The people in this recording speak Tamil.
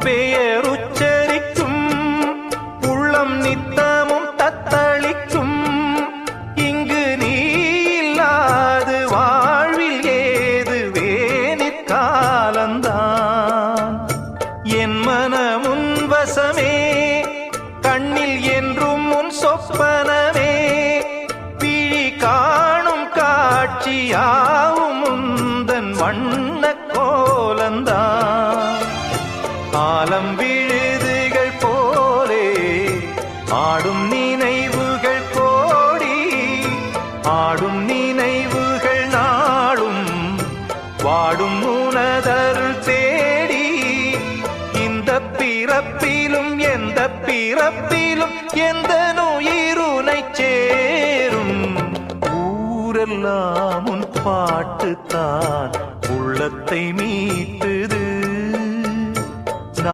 பெயருச்சரிக்கும் உள்ளம் நித்தமும் தத்தளிக்கும். இங்கு நீ இல்லாது வாழ்வில் ஏது வேனிற் காலந்தான். என் மனமுன் வசமே, கண்ணில் என்றும் உன் சொப்பனமே, விழி காணும் காட்சியாவும் உந்தன் வண்ண கோலந்தான். ஆலம் விழுதுகள் போலே ஆடும் நினைவுகள் கோடி, ஆடும் நினைவுகள் நாளும் வாடும் உனதருள் தேடி. இந்த பிறப்பிலும் எந்த பிறப்பிலும் எந்த நுயிருனை சேரும். ஊரெல்லாம் உன் பாட்டுத்தான் உள்ளத்தை மீட்டு